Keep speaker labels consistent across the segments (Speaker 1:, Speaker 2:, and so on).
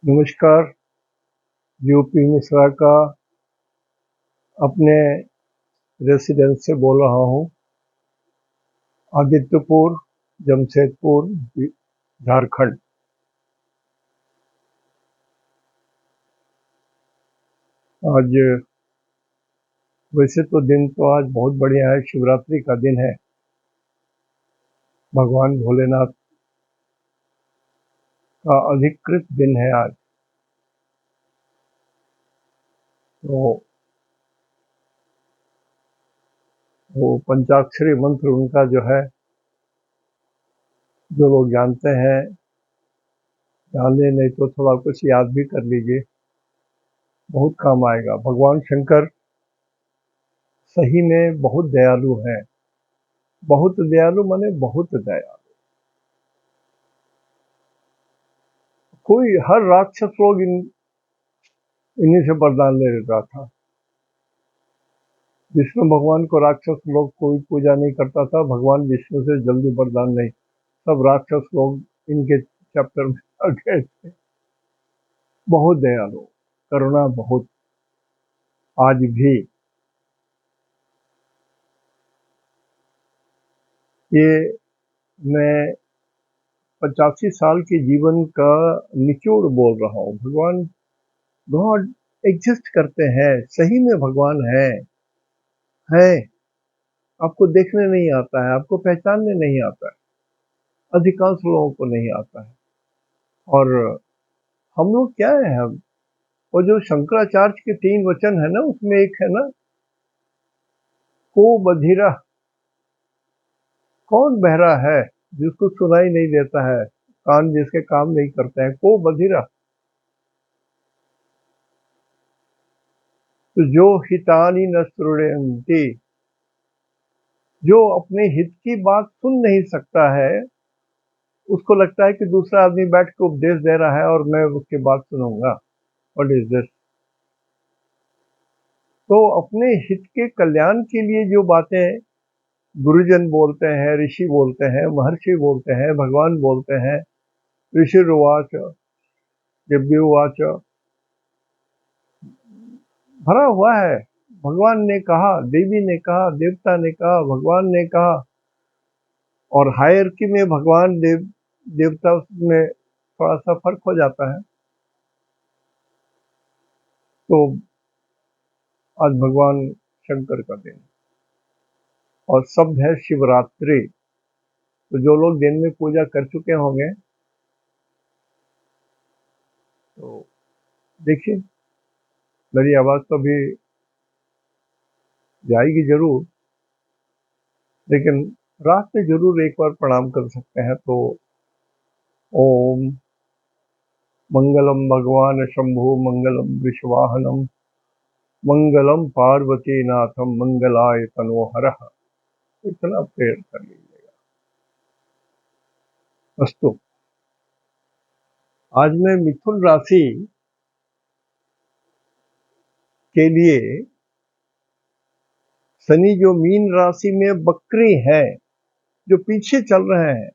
Speaker 1: नमस्कार। यूपी मिश्रा का अपने रेसिडेंस से बोल रहा हूँ। आदित्यपुर, जमशेदपुर, झारखंड। आज वैसे तो दिन तो आज बहुत बढ़िया है, शिवरात्रि का दिन है। भगवान भोलेनाथ का अधिकृत दिन है आज। तो वो पंचाक्षरी मंत्र उनका जो है, जो लोग जानते हैं जाने, नहीं तो थोड़ा कुछ याद भी कर लीजिए, बहुत काम आएगा। भगवान शंकर सही में बहुत दयालु हैं। बहुत दयालु माने बहुत दयालु। कोई हर राक्षस लोग इन्हीं से वरदान ले लेता था। विष्णु भगवान को राक्षस लोग कोई पूजा नहीं करता था, भगवान विष्णु से जल्दी वरदान नहीं, सब राक्षस लोग इनके चैप्टर में आ गए थे। बहुत दयालु, करुणा बहुत, आज भी। ये मैं 85 साल के जीवन का निचोड़ बोल रहा हूँ। भगवान, गॉड एग्जिस्ट करते हैं, सही में भगवान है। आपको देखने नहीं आता है, आपको पहचानने नहीं आता है, अधिकांश लोगों को नहीं आता है। और हम लोग क्या है, हम वो जो शंकराचार्य के 3 वचन है ना, उसमें एक है ना, को बधिरा। कौन बहरा है जिसको सुनाई नहीं देता है, कान जिसके काम नहीं करते हैं, को बधिरा। तो जो हितानी न श्रुण्वन्ति, जो अपने हित की बात सुन नहीं सकता है, उसको लगता है कि दूसरा आदमी बैठ के उपदेश दे रहा है और मैं उसकी बात सुनूंगा। What is this? तो अपने हित के कल्याण के लिए जो बातें गुरुजन बोलते हैं, ऋषि बोलते हैं, महर्षि बोलते हैं, भगवान बोलते हैं, ऋषिरुवाच, दिव्योवाच, भरा हुआ है। भगवान ने कहा, देवी ने कहा, देवता ने कहा, भगवान ने कहा। और हायरकी में भगवान देवता में थोड़ा सा फर्क हो जाता है। तो आज भगवान शंकर का दिन और शब्द है शिवरात्रि। तो जो लोग दिन में पूजा कर चुके होंगे, तो देखिए, मेरी आवाज तो अभी जाएगी जरूर, लेकिन रात में जरूर एक बार प्रणाम कर सकते हैं। तो ओम मंगलम भगवान शंभु, मंगलम विश्वाहनम, मंगलम पार्वती नाथम, मंगलाय तनोहरः। इतना प्रेयर कर लीजिएगा। अस्तु। आज मैं मिथुन राशि के लिए, शनि जो मीन राशि में बकरी है, जो पीछे चल रहे हैं,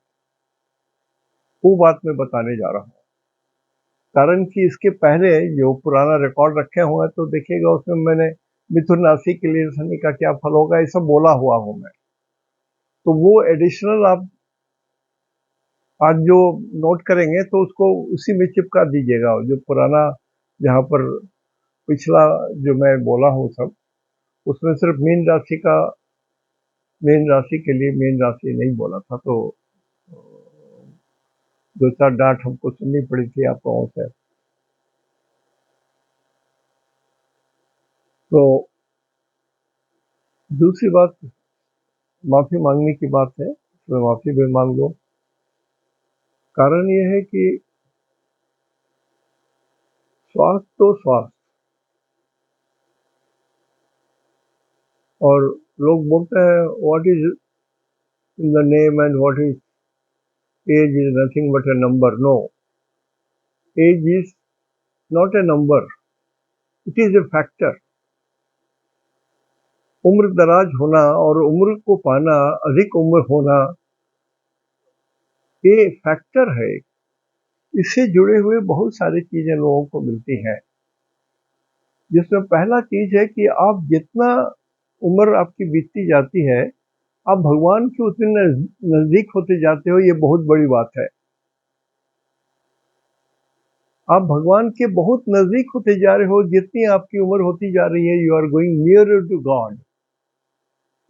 Speaker 1: वो बात मैं बताने जा रहा हूँ। कारण कि इसके पहले जो पुराना रिकॉर्ड रखे हुए हैं, तो देखिएगा उसमें मैंने मिथुन राशि के लिए शनि का क्या फल होगा, ये सब बोला हुआ हूं मैं। तो वो एडिशनल आप आज जो नोट करेंगे तो उसको उसी में चिपका दीजिएगा, जो पुराना, जहां पर पिछला जो मैं बोला हूँ सब, उसमें सिर्फ मीन राशि के लिए मीन राशि नहीं बोला था। तो 2-4 डांट हमको सुननी पड़ी थी आप लोगों से। तो दूसरी बात, माफी मांगने की बात है, तो माफी भी मांग लो। कारण यह है कि स्वास्थ्य तो स्वास्थ्य, और लोग बोलते हैं what is in the name and what is age, is nothing but a number. No, age is not a number, it is a factor. उम्र दराज होना और उम्र को पाना, अधिक उम्र होना, ये फैक्टर है। इससे जुड़े हुए बहुत सारी चीजें लोगों को मिलती हैं, जिसमें पहला चीज है कि आप जितना उम्र आपकी बीतती जाती है, आप भगवान के उतने नजदीक होते जाते हो। ये बहुत बड़ी बात है। आप भगवान के बहुत नजदीक होते जा रहे हो। जितनी आपकी उम्र होती जा रही है, you are going nearer to God.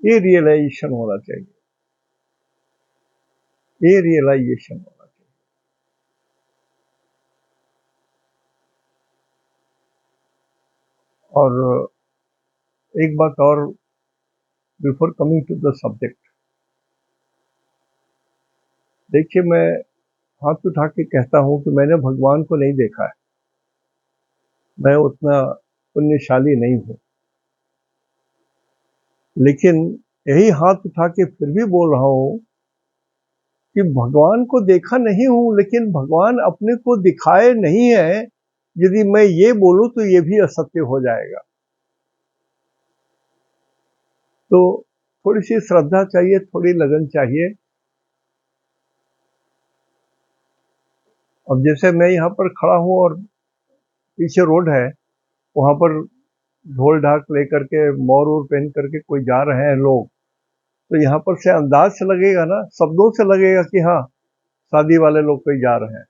Speaker 1: ये रियलाइजेशन होना चाहिए। ये रियलाइजेशन होना चाहिए। और एक बात और, before coming to the subject, देखिए, मैं हाथ उठा के कहता हूं कि मैंने भगवान को नहीं देखा है। मैं उतना पुण्यशाली नहीं हूं, लेकिन यही हाथ उठा के फिर भी बोल रहा हूं कि भगवान को देखा नहीं हूं, लेकिन भगवान अपने को दिखाए नहीं है। यदि मैं ये बोलूं तो ये भी असत्य हो जाएगा। तो थोड़ी सी श्रद्धा चाहिए, थोड़ी लगन चाहिए। अब जैसे मैं यहाँ पर खड़ा हूँ और पीछे रोड है, वहां पर ढोल ढाक लेकर के, मोर वोर पहन करके कोई जा रहे हैं लोग, तो यहाँ पर से अंदाज से लगेगा ना, शब्दों से लगेगा कि हाँ, शादी वाले लोग कोई जा रहे हैं।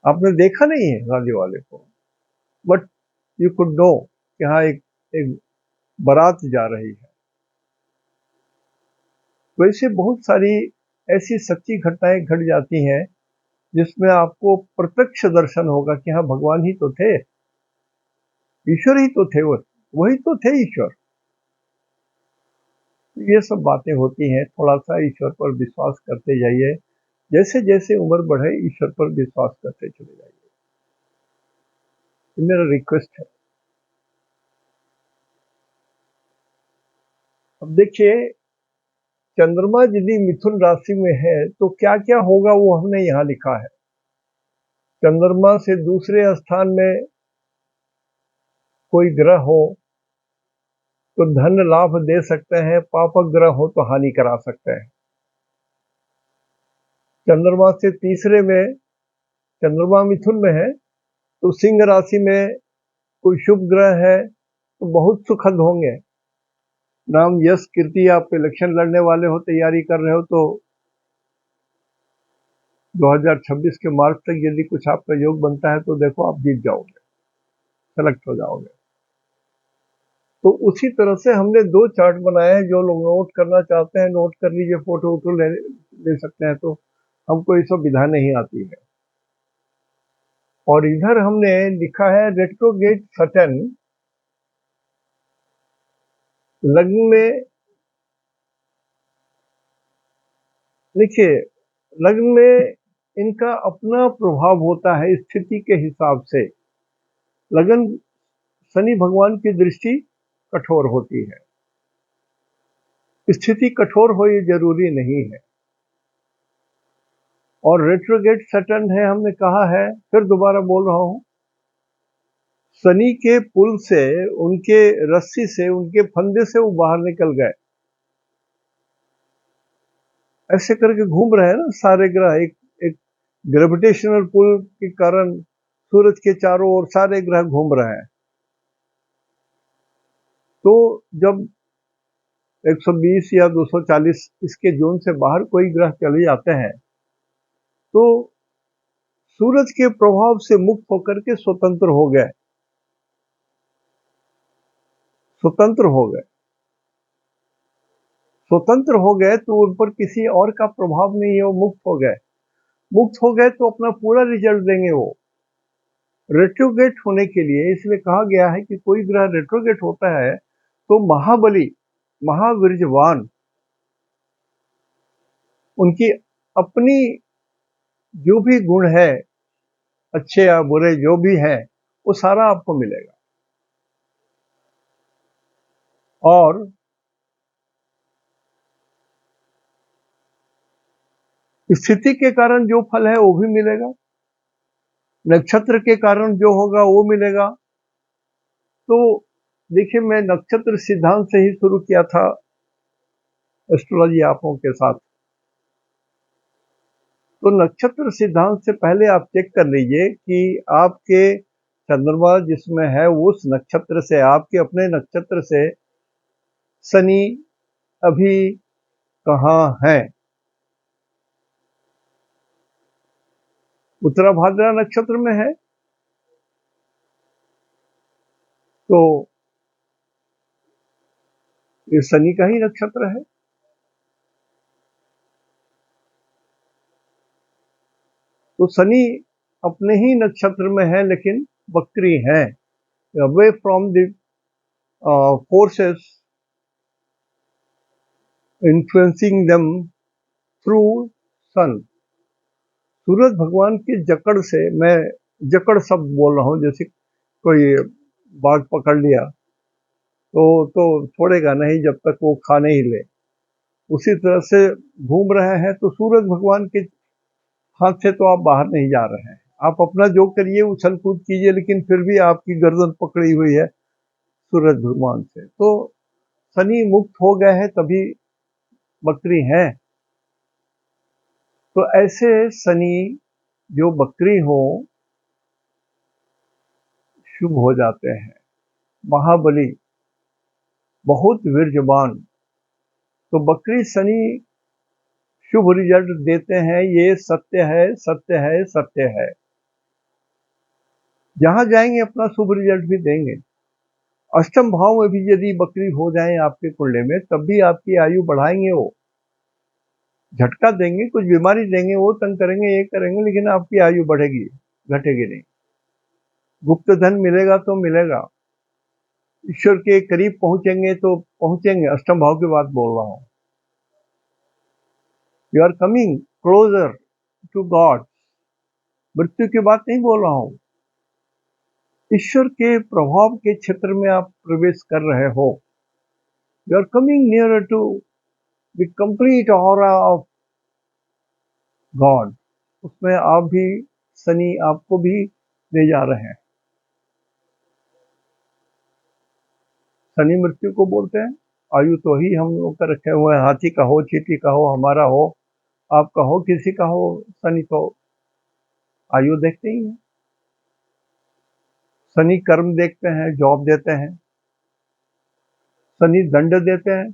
Speaker 1: आपने देखा नहीं है शादी वाले को, बट यू कुड नो कि हाँ, एक बारात जा रही है। वैसे बहुत सारी ऐसी सच्ची घटनाएं घट जाती हैं जिसमें आपको प्रत्यक्ष दर्शन होगा कि हाँ, भगवान ही तो थे, ईश्वर ही तो थे, वो वही तो थे ईश्वर। ये सब बातें होती हैं। थोड़ा सा ईश्वर पर विश्वास करते जाइए। जैसे जैसे उम्र बढ़े, ईश्वर पर विश्वास करते चले जाइए। ये मेरा रिक्वेस्ट है। अब देखिए, चंद्रमा यदि मिथुन राशि में है तो क्या क्या होगा वो हमने यहाँ लिखा है। चंद्रमा से दूसरे स्थान में कोई ग्रह हो तो धन लाभ दे सकते हैं, पापक ग्रह हो तो हानि करा सकते हैं। चंद्रमा से तीसरे में, चंद्रमा मिथुन में है तो सिंह राशि में कोई शुभ ग्रह है तो बहुत सुखद होंगे। नाम यश कीर्ति, आप इलेक्शन लड़ने वाले हो, तैयारी कर रहे हो, तो 2026 के मार्च तक यदि कुछ आपका योग बनता है तो देखो आप जीत जाओगे, सेलेक्ट हो जाओगे। तो उसी तरह से हमने दो चार्ट बनाए हैं। जो लोग नोट करना चाहते हैं नोट कर लीजिए, फोटो वोटो ले सकते हैं। तो हमको ये सब विधा नहीं आती है। और इधर हमने लिखा है रेट्रोगेट सटर्न लग्न में। देखिए, लग्न में इनका अपना प्रभाव होता है स्थिति के हिसाब से। लगन, शनि भगवान की दृष्टि कठोर होती है। स्थिति कठोर हो ये जरूरी नहीं है। और रेट्रोगेट सटर्न है, हमने कहा है, फिर दोबारा बोल रहा हूं, शनि के पुल से, उनके रस्सी से, उनके फंदे से वो बाहर निकल गए। ऐसे करके घूम रहे हैं ना सारे ग्रह। एक ग्रेविटेशनल पुल के कारण सूरज के चारों ओर सारे ग्रह घूम रहे हैं। तो जब 120 या 240 इसके जोन से बाहर कोई ग्रह चले जाते हैं तो सूरज के प्रभाव से मुक्त होकर के स्वतंत्र हो गए। स्वतंत्र हो गए। स्वतंत्र हो गए तो उन पर किसी और का प्रभाव नहीं है, वो मुक्त हो गए। मुक्त हो गए तो अपना पूरा रिजल्ट देंगे वो। रेट्रोगेट होने के लिए इसलिए कहा गया है कि कोई ग्रह रेट्रोगेट होता है तो महाबली, महावीर्यवान, उनकी अपनी जो भी गुण है, अच्छे या बुरे जो भी हैं, वो सारा आपको मिलेगा। और स्थिति के कारण जो फल है वो भी मिलेगा, नक्षत्र के कारण जो होगा वो मिलेगा। तो देखिए, मैं नक्षत्र सिद्धांत से ही शुरू किया था एस्ट्रोलॉजी आपों के साथ। तो नक्षत्र सिद्धांत से पहले आप चेक कर लीजिए कि आपके चंद्रमा जिसमें है उस नक्षत्र से, आपके अपने नक्षत्र से शनि अभी कहाँ है। उत्तराभाद्रा नक्षत्र में है, तो ये शनि का ही नक्षत्र है। तो शनि अपने ही नक्षत्र में है लेकिन वक्री है, away from the forces influencing them through sun. सूरज भगवान की जकड़ से, मैं जकड़ शब्द बोल रहा हूं, जैसे कोई बाघ पकड़ लिया तो छोड़ेगा नहीं जब तक वो खा नहीं ले, उसी तरह से घूम रहे हैं। तो सूरज भगवान के हाथ से तो आप बाहर नहीं जा रहे हैं, आप अपना जो करिए, उछल कूद कीजिए, लेकिन फिर भी आपकी गर्दन पकड़ी हुई है सूरज भगवान से। तो शनि मुक्त हो गए हैं तभी बकरी हैं। तो ऐसे शनि जो बकरी हो शुभ हो जाते हैं। महाबली, बहुत वीर्यवान, तो बकरी शनि शुभ रिजल्ट देते हैं, ये सत्य है, सत्य है, सत्य है। जहां जाएंगे अपना शुभ रिजल्ट भी देंगे। अष्टम भाव में भी यदि बकरी हो जाए आपके कुंडली में, तब भी आपकी आयु बढ़ाएंगे, वो झटका देंगे, कुछ बीमारी देंगे, वो तंग करेंगे, ये करेंगे, लेकिन आपकी आयु बढ़ेगी, घटेगी नहीं। गुप्त धन मिलेगा तो मिलेगा, ईश्वर के करीब पहुंचेंगे तो पहुंचेंगे। अष्टम भाव की बात बोल रहा हूं। You are coming closer to God. मृत्यु की बात नहीं बोल रहा हूं, ईश्वर के प्रभाव के क्षेत्र में आप प्रवेश कर रहे हो। You are coming near to the complete aura of God. उसमें आप भी, शनि आपको भी ले जा रहे हैं। शनि मृत्यु को बोलते हैं। आयु तो ही हम लोग का रखे हुए हैं, हाथी का हो, चींटी का हो, हमारा हो, आपका हो, किसी का हो, शनि तो आयु देखते ही हैं। शनि कर्म देखते हैं, जॉब देते हैं, शनि दंड देते हैं,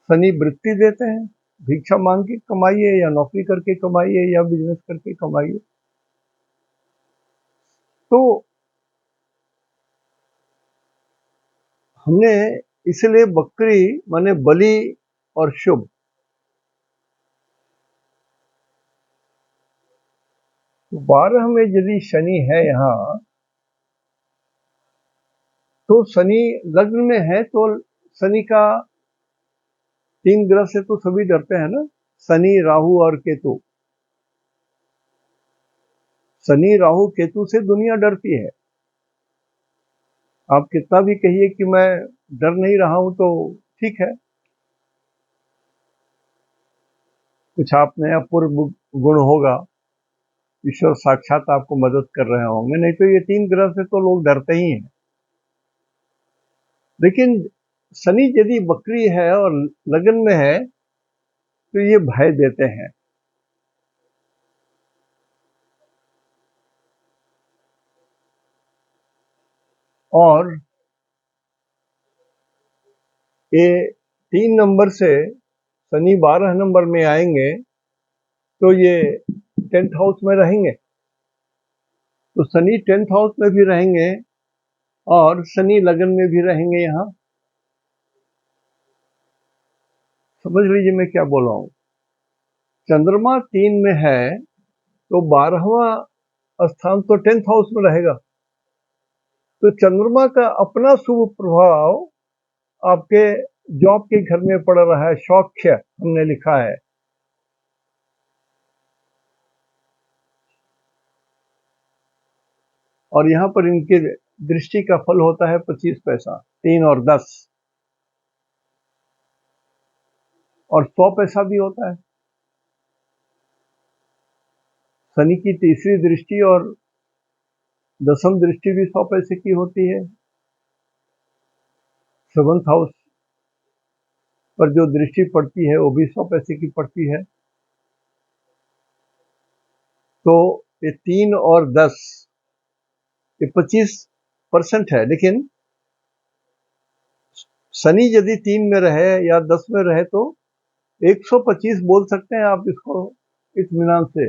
Speaker 1: शनि वृत्ति देते हैं, भिक्षा मांग के कमाइए या नौकरी करके कमाइए या बिजनेस करके कमाइए। तो हमने इसलिए बकरी माने बलि और शुभ। तो 12 में यदि शनि है यहाँ, तो शनि लग्न में है, तो शनि का 3 ग्रह से तो सभी डरते हैं ना, शनि, राहु और केतु। शनि, राहु, केतु से दुनिया डरती है। आप कितना भी कहिए कि मैं डर नहीं रहा हूं, तो ठीक है, कुछ आप में अपूर्व गुण होगा, ईश्वर साक्षात आपको मदद कर रहे होंगे, नहीं तो ये 3 ग्रह से तो लोग डरते ही हैं। लेकिन शनि यदि बकरी है और लगन में है, तो ये भय देते हैं। और ये 3 नंबर से शनि 12 नंबर में आएंगे, तो ये 10th हाउस में रहेंगे। तो शनि 10th हाउस में भी रहेंगे और शनि लगन में भी रहेंगे। यहाँ समझ लीजिए मैं क्या बोल रहा हूं। चंद्रमा 3 में है तो 12वां स्थान तो 10th हाउस में रहेगा। तो चंद्रमा का अपना शुभ प्रभाव आपके जॉब के घर में पड़ रहा है, सौख्य हमने लिखा है। और यहां पर इनके दृष्टि का फल होता है 25 पैसा, 3 और 10 और 100 पैसा भी होता है। शनि की तीसरी दृष्टि और 10वीं दृष्टि भी 100 पैसे की होती है। 7th हाउस पर जो दृष्टि पड़ती है वो भी 100 पैसे की पड़ती है। तो ये 3 और 10 ये 25% है, लेकिन शनि यदि 3 में रहे या 10 में रहे तो 125 बोल सकते हैं आप इसको इत्मीनान से।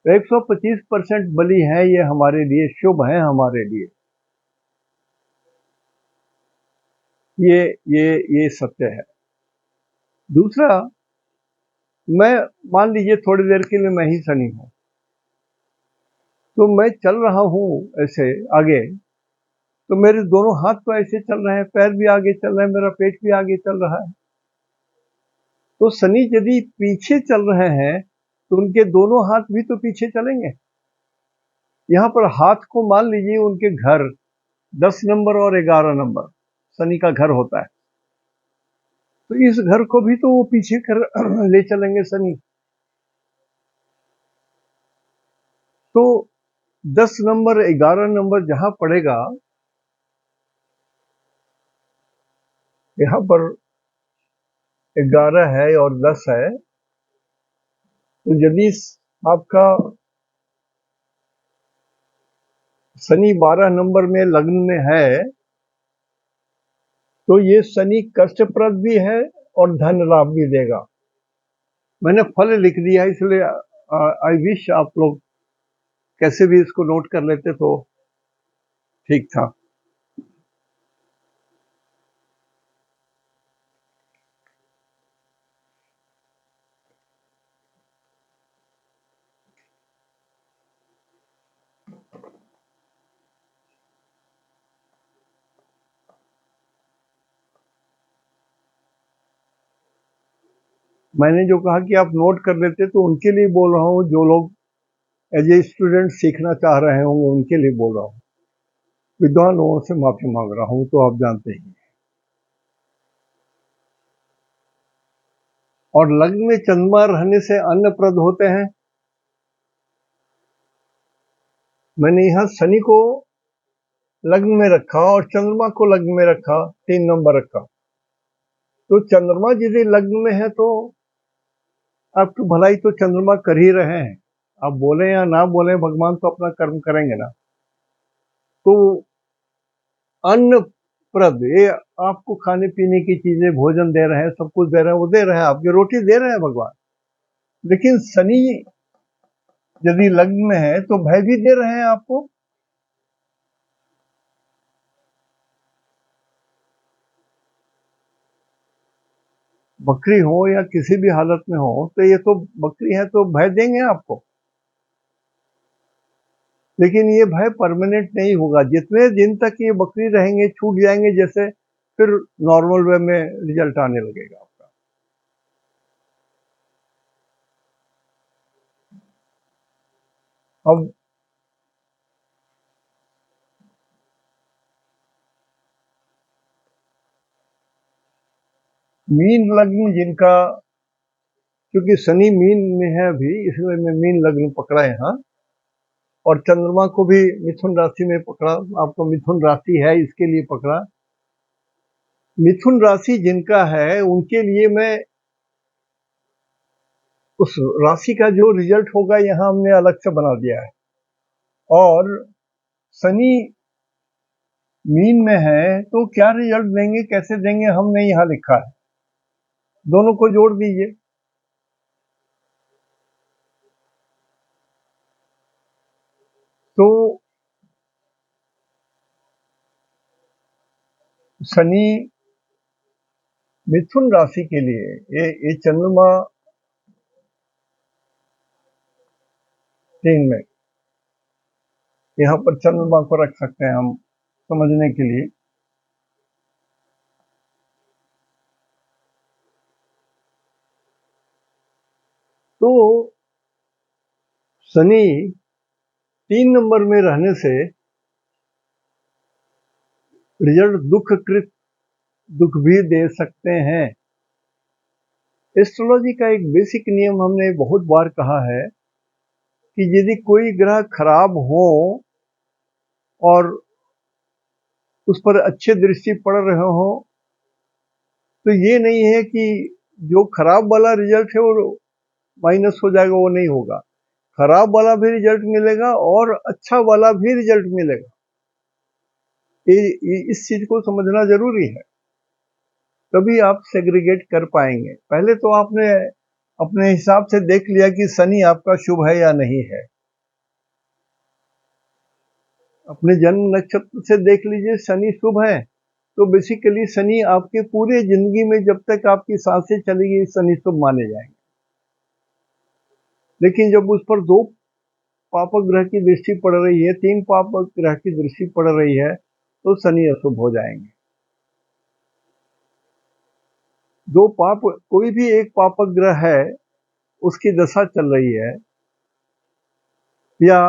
Speaker 1: 125% बली है, ये हमारे लिए शुभ है, हमारे लिए ये सत्य है। दूसरा, मैं मान लीजिए थोड़ी देर के लिए मैं ही शनि हूं, तो मैं चल रहा हूं ऐसे आगे, तो मेरे दोनों हाथ तो ऐसे चल रहे हैं, पैर भी आगे चल रहे हैं, मेरा पेट भी आगे चल रहा है। तो शनि यदि पीछे चल रहे हैं तो उनके दोनों हाथ भी तो पीछे चलेंगे। यहां पर हाथ को मान लीजिए उनके घर 10 नंबर और 11 नंबर शनि का घर होता है, तो इस घर को भी तो वो पीछे कर ले चलेंगे शनि। तो 10 नंबर 11 नंबर जहां पड़ेगा, यहां पर 11 है और 10 है, तो यदि आपका शनि 12 नंबर में लग्न में है, तो ये शनि कष्टप्रद भी है और धन लाभ भी देगा। मैंने फल लिख दिया, इसलिए आई विश आप लोग कैसे भी इसको नोट कर लेते तो ठीक था। मैंने जो कहा कि आप नोट कर लेते तो उनके लिए बोल रहा हूँ, जो लोग एज ए स्टूडेंट सीखना चाह रहे होंगे उनके लिए बोल रहा हूँ। विद्वान लोगों से माफी मांग रहा हूँ, तो आप जानते ही। और लग्न में चंद्रमा रहने से अन्नप्रद होते हैं। मैंने यहां शनि को लग्न में रखा और चंद्रमा को लग्न में रखा, 3 नंबर रखा। तो चंद्रमा यदि लग्न में है तो आपकी भलाई तो चंद्रमा कर ही रहे हैं। आप बोले या ना बोले, भगवान तो अपना कर्म करेंगे ना। तो अन्नप्रद, ये आपको खाने पीने की चीजें, भोजन दे रहे हैं, सब कुछ दे रहे हैं, वो दे रहे हैं, आपकी रोटी दे रहे हैं भगवान। लेकिन शनि यदि लग्न में है तो भय भी दे रहे हैं आपको। बकरी हो या किसी भी हालत में हो, तो ये तो बकरी है तो भय देंगे आपको। लेकिन ये भय परमानेंट नहीं होगा। जितने दिन तक ये बकरी रहेंगे, छूट जाएंगे जैसे, फिर नॉर्मल वे में रिजल्ट आने लगेगा आपका। अब मीन लग्न जिनका, क्योंकि शनि मीन में है अभी, इसलिए मैं मीन लग्न पकड़ा यहाँ, और चंद्रमा को भी मिथुन राशि में पकड़ा। आपको मिथुन राशि है इसके लिए पकड़ा। मिथुन राशि जिनका है उनके लिए मैं उस राशि का जो रिजल्ट होगा यहाँ हमने अलग से बना दिया है। और शनि मीन में है तो क्या रिजल्ट देंगे, कैसे देंगे, हमने यहाँ लिखा है। दोनों को जोड़ दीजिए। तो शनि मिथुन राशि के लिए, ये चंद्रमा 3 में, यहाँ पर चंद्रमा को रख सकते हैं हम समझने के लिए। तो शनि 3 नंबर में रहने से रिजल्ट दुखकृत दुख भी दे सकते हैं। एस्ट्रोलॉजी का एक बेसिक नियम हमने बहुत बार कहा है कि यदि कोई ग्रह खराब हो और उस पर अच्छे दृष्टि पड़ रहे हो, तो ये नहीं है कि जो खराब वाला रिजल्ट है वो माइनस हो जाएगा, वो नहीं होगा। खराब वाला भी रिजल्ट मिलेगा और अच्छा वाला भी रिजल्ट मिलेगा। इस चीज को समझना जरूरी है, तभी आप सेग्रीगेट कर पाएंगे। पहले तो आपने अपने हिसाब से देख लिया कि शनि आपका शुभ है या नहीं है। अपने जन्म नक्षत्र से देख लीजिए शनि शुभ है, तो बेसिकली शनि आपके पूरे जिंदगी में जब तक आपकी सांसें चलेगी शनि शुभ माने जाएंगे। लेकिन जब उस पर 2 पापक ग्रह की दृष्टि पड़ रही है, 3 पापक ग्रह की दृष्टि पड़ रही है, तो शनि अशुभ हो जाएंगे। कोई भी एक पापक ग्रह है, उसकी दशा चल रही है या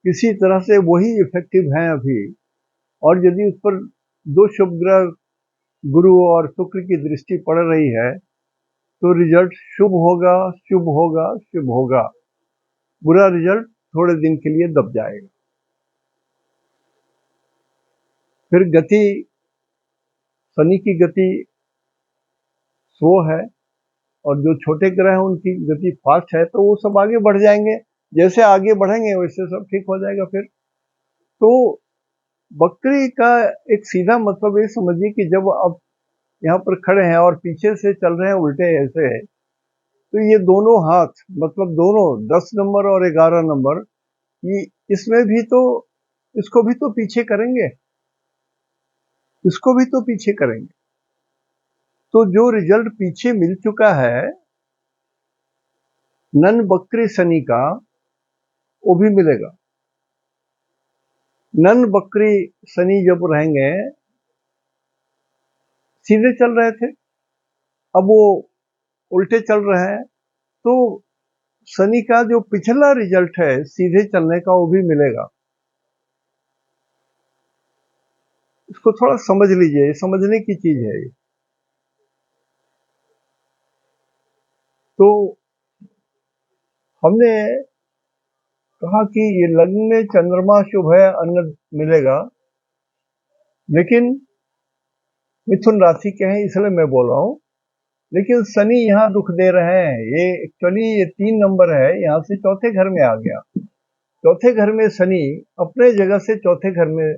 Speaker 1: किसी तरह से वही इफेक्टिव हैं अभी, और यदि उस पर 2 शुभ ग्रह गुरु और शुक्र की दृष्टि पड़ रही है, तो रिजल्ट शुभ होगा, शुभ होगा, शुभ होगा। बुरा रिजल्ट थोड़े दिन के लिए दब जाएगा। फिर गति, शनि की गति स्लो है और जो छोटे ग्रह हैं उनकी गति फास्ट है, तो वो सब आगे बढ़ जाएंगे। जैसे आगे बढ़ेंगे वैसे सब ठीक हो जाएगा। फिर तो बकरी का एक सीधा मतलब ये समझिए कि जब आप यहाँ पर खड़े हैं और पीछे से चल रहे हैं उल्टे ऐसे, तो ये दोनों हाथ मतलब दोनों 10 नंबर और 11 नंबर, ये इसमें भी तो इसको भी तो पीछे करेंगे, इसको भी तो पीछे करेंगे। तो जो रिजल्ट पीछे मिल चुका है नन बकरी शनि का, वो भी मिलेगा। नन बकरी शनि जब रहेंगे, सीधे चल रहे थे, अब वो उल्टे चल रहे हैं, तो शनि का जो पिछला रिजल्ट है सीधे चलने का, वो भी मिलेगा। इसको थोड़ा समझ लीजिए, ये समझने की चीज है ये। तो हमने कहा कि ये लग्न में चंद्रमा शुभ है, अन्न मिलेगा, लेकिन मिथुन राशि के हैं इसलिए मैं बोल रहा हूं। लेकिन शनि यहाँ दुख दे रहे हैं। ये एक्चुअली ये 3 नंबर है, यहाँ से चौथे घर में आ गया। चौथे घर में शनि अपने जगह से चौथे घर में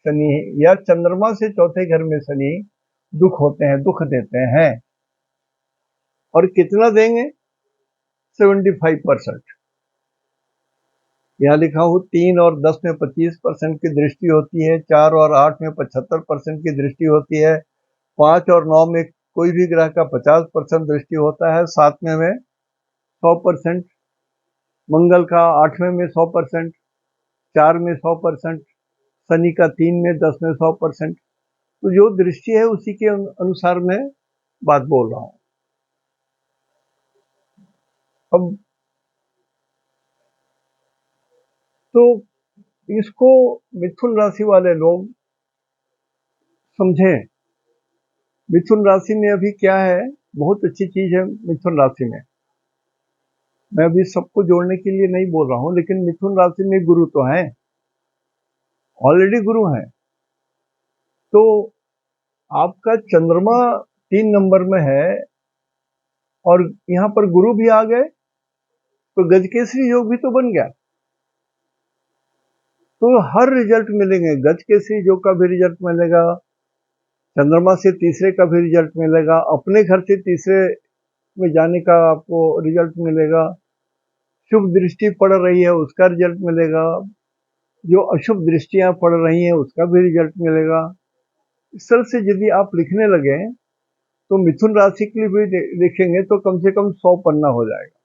Speaker 1: शनि या चंद्रमा से चौथे घर में शनि दुख होते हैं, दुख देते हैं। और कितना देंगे? 75%। यहाँ लिखा हूं 3 और 10 में 25% की दृष्टि होती है, 4 और 8 में 75% की दृष्टि होती है, 5 और 9 में कोई भी ग्रह का 50% दृष्टि होता है, 7वें में 100%, मंगल का 8वें में 100%, 4 में 100%, शनि का 3 में 10 में 100%। तो जो दृष्टि है उसी के अनुसार मैं बात बोल रहा हूं। अब तो इसको मिथुन राशि वाले लोग समझें। मिथुन राशि में अभी क्या है, बहुत अच्छी चीज है मिथुन राशि में। मैं अभी सबको जोड़ने के लिए नहीं बोल रहा हूं, लेकिन मिथुन राशि में गुरु तो है, ऑलरेडी गुरु हैं। तो आपका चंद्रमा 3 नंबर में है और यहाँ पर गुरु भी आ गए, तो गजकेसरी योग भी तो बन गया। तो हर रिजल्ट मिलेंगे, गजकेसरी योग का भी रिजल्ट मिलेगा, चंद्रमा से तीसरे का भी रिजल्ट मिलेगा, अपने घर से तीसरे में जाने का आपको रिजल्ट मिलेगा, शुभ दृष्टि पड़ रही है उसका रिजल्ट मिलेगा, जो अशुभ दृष्टियां पड़ रही हैं उसका भी रिजल्ट मिलेगा। इस तरह से यदि आप लिखने लगे तो मिथुन राशि के लिए भी लिखेंगे तो कम से कम 100 पन्ना हो जाएगा।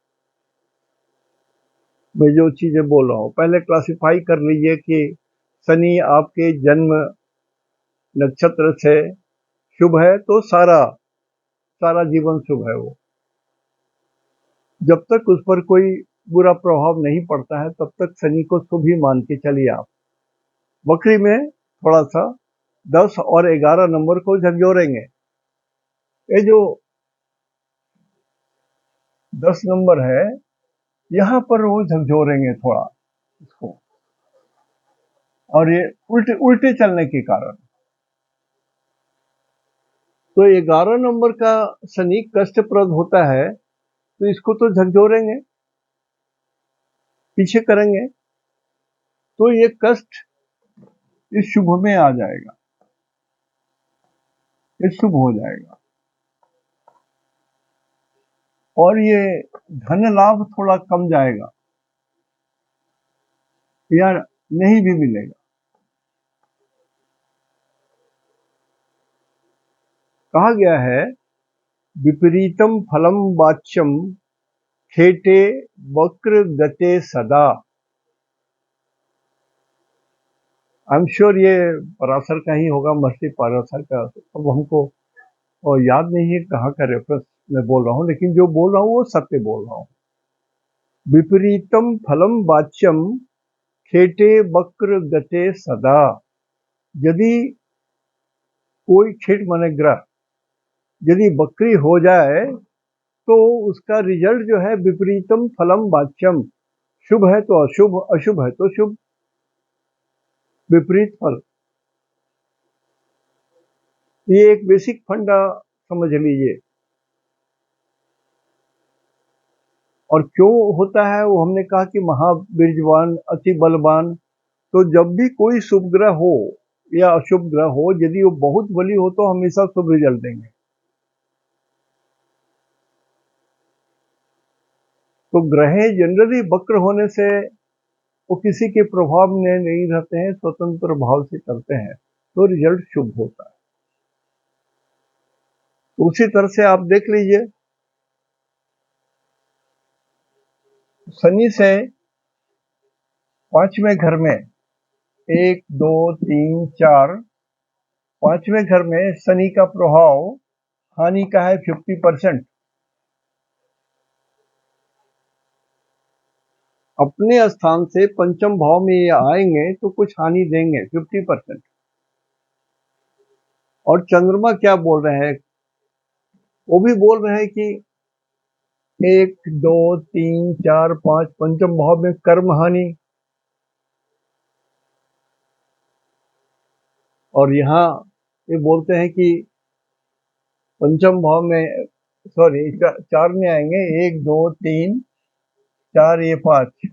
Speaker 1: मैं जो चीजें बोल रहा हूँ पहले क्लासिफाई कर लीजिए कि शनि आपके जन्म नक्षत्र से शुभ है तो सारा सारा जीवन शुभ है। वो जब तक उस पर कोई बुरा प्रभाव नहीं पड़ता है तब तक शनि को शुभ ही मान के चलिए आप। बकरी में थोड़ा सा 10 और 11 नंबर को झकझोरेंगे। ये जो 10 नंबर है यहाँ पर वो झकझोरेंगे थोड़ा इसको, और ये उल्टे उल्टे चलने के कारण। तो 11 नंबर का शनि कष्टप्रद होता है, तो इसको तो झकझोरेंगे। पीछे करेंगे तो ये कष्ट इस शुभ में आ जाएगा, ये शुभ हो जाएगा, और ये धन लाभ थोड़ा कम जाएगा या नहीं भी मिलेगा। कहा गया है विपरीतम फलम वाच्यम खेटे वक्र गते सदा। आई एम श्योर ये पराशर का ही होगा, महर्षि पराशर का। अब हमको और याद नहीं है कहाँ का रेफरेंस मैं बोल रहा हूँ, लेकिन जो बोल रहा हूँ वो सत्य बोल रहा हूँ। विपरीतम फलम वाच्यम खेटे वक्र गते सदा। यदि कोई खेट माने ग्रह यदि वक्री हो जाए तो उसका रिजल्ट जो है विपरीतम फलम वाच्यम, शुभ है तो अशुभ, अशुभ है तो शुभ, विपरीत फल। ये एक बेसिक फंडा समझ लीजिए। और क्यों होता है वो हमने कहा कि महावीर्यवान अति बलवान। तो जब भी कोई शुभ ग्रह हो या अशुभ ग्रह हो, यदि वो बहुत बली हो तो हमेशा शुभ रिजल्ट देंगे। तो ग्रह जनरली वक्र होने से वो किसी के प्रभाव में नहीं रहते हैं, स्वतंत्र भाव से चलते हैं, तो रिजल्ट शुभ होता है। तो उसी तरह से आप देख लीजिए, शनि से 5वें घर में 1 2 3 4 5वें घर में शनि का प्रभाव हानि का है 50%। अपने स्थान से पंचम भाव में ये आएंगे तो कुछ हानि देंगे 50%। और चंद्रमा क्या बोल रहे हैं, वो भी बोल रहे हैं कि 1 2 3 4 5 पंचम भाव में कर्म हानि। और यहाँ ये बोलते हैं कि पंचम भाव में, सॉरी 4 में आएंगे, 1 2 3 4 ये 5।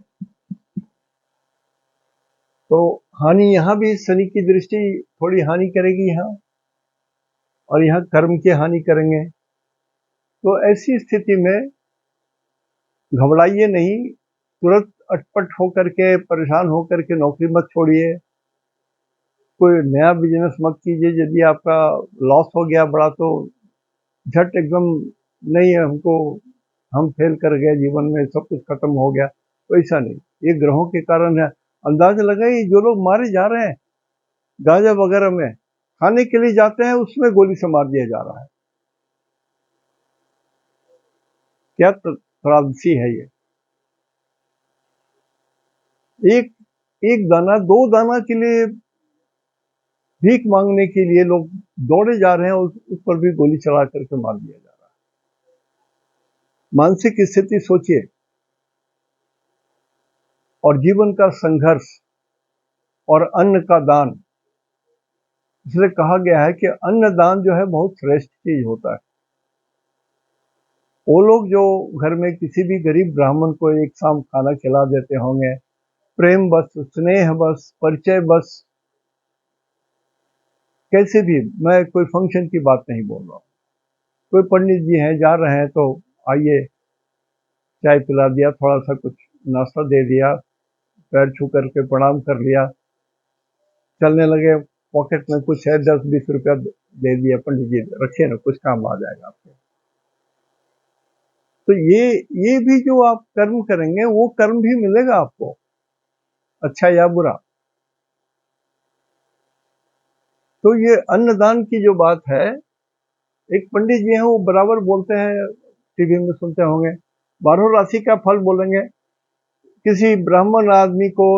Speaker 1: तो हानि यहाँ भी शनि की दृष्टि थोड़ी हानि करेगी यहाँ, और यहाँ कर्म की हानि करेंगे। तो ऐसी स्थिति में घबराइए नहीं, तुरंत अटपट होकर के परेशान होकर के नौकरी मत छोड़िए, कोई नया बिजनेस मत कीजिए। यदि आपका लॉस हो गया बड़ा तो झट एकदम नहीं है हमको, हम फेल कर गए जीवन में, सब कुछ खत्म हो गया, तो ऐसा नहीं। ये ग्रहों के कारण है। अंदाजा लगाइए जो लोग मारे जा रहे हैं गाजा वगैरह में, खाने के लिए जाते हैं उसमें गोली से मार दिया जा रहा है। क्या त्रासदी है ये। एक एक दाना 2 दाना के लिए भीख मांगने के लिए लोग दौड़े जा रहे हैं, उस पर भी गोली चला करके मार दिया जा रहा है। मानसिक स्थिति सोचिए, और जीवन का संघर्ष और अन्न का दान। इसलिए कहा गया है कि अन्न दान जो है बहुत श्रेष्ठ चीज होता है। वो लोग जो घर में किसी भी गरीब ब्राह्मण को एक शाम खाना खिला देते होंगे, प्रेम बस, स्नेह बस, परिचय बस, कैसे भी, मैं कोई फंक्शन की बात नहीं बोल रहा हूँ। कोई पंडित जी हैं जा रहे हैं तो आइए, चाय पिला दिया, थोड़ा सा कुछ नाश्ता दे दिया, पैर छू करके प्रणाम कर लिया, चलने लगे, पॉकेट में कुछ है 10-20 रुपया दे दिया, पंडित जी रखिए ना, कुछ काम आ जाएगा आपके। तो ये भी जो आप कर्म करेंगे वो कर्म भी मिलेगा आपको, अच्छा या बुरा। तो ये अन्नदान की जो बात है, एक पंडित जी हैं वो बराबर बोलते हैं, टीवी में सुनते होंगे, 12 राशि का फल बोलेंगे, किसी ब्राह्मण आदमी को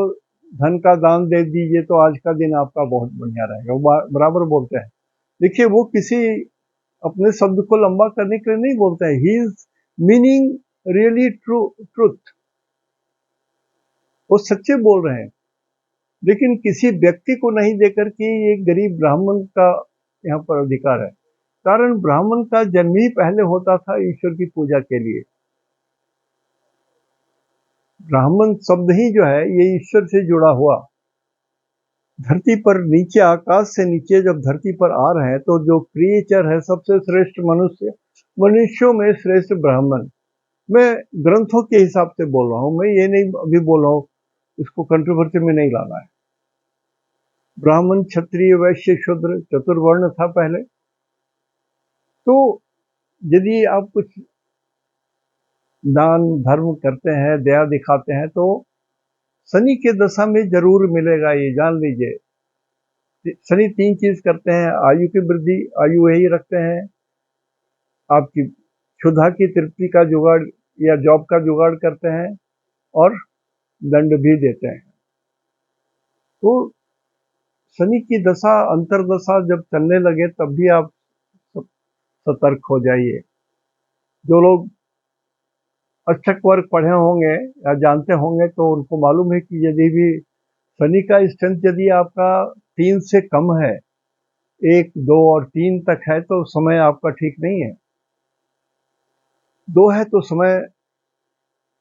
Speaker 1: धन का दान दे दीजिए तो आज का दिन आपका बहुत बढ़िया रहेगा, वो बराबर बोलते हैं। देखिए वो किसी अपने शब्द को लंबा करने के लिए नहीं बोलते हैं, he is meaning really truth, वो सच्चे बोल रहे हैं। लेकिन किसी व्यक्ति को नहीं देकर के ये गरीब ब्राह्मण का यहाँ पर अधिकार है। कारण ब्राह्मण का जन्म ही पहले होता था ईश्वर की पूजा के लिए। ब्राह्मण शब्द ही जो है ये ईश्वर से जुड़ा हुआ। धरती पर नीचे, आकाश से नीचे जब धरती पर आ रहे हैं तो जो क्रिएचर है सबसे श्रेष्ठ मनुष्य, मनुष्यों में श्रेष्ठ ब्राह्मण। मैं ग्रंथों के हिसाब से बोल रहा हूं, मैं ये नहीं अभी बोल रहा हूं, इसको कंट्रोवर्सी में नहीं लाना है। ब्राह्मण, क्षत्रिय, वैश्य, शूद्र, चतुर्वर्ण था पहले। तो यदि आप कुछ दान धर्म करते हैं, दया दिखाते हैं, तो शनि के दशा में जरूर मिलेगा, ये जान लीजिए। शनि 3 चीज करते हैं: आयु की वृद्धि, आयु यही रखते हैं, आपकी क्षुधा की तृप्ति का जुगाड़ या जॉब का जुगाड़ करते हैं, और दंड भी देते हैं। तो शनि की दशा, अंतरदशा जब चलने लगे तब भी आप सतर्क हो जाइए। जो लोग अक्षक वर्ग पढ़े होंगे या जानते होंगे तो उनको मालूम है कि यदि भी शनि का स्ट्रेंथ यदि आपका 3 से कम है, 1, 2 और 3 तक है, तो समय आपका ठीक नहीं है। 2 है तो समय,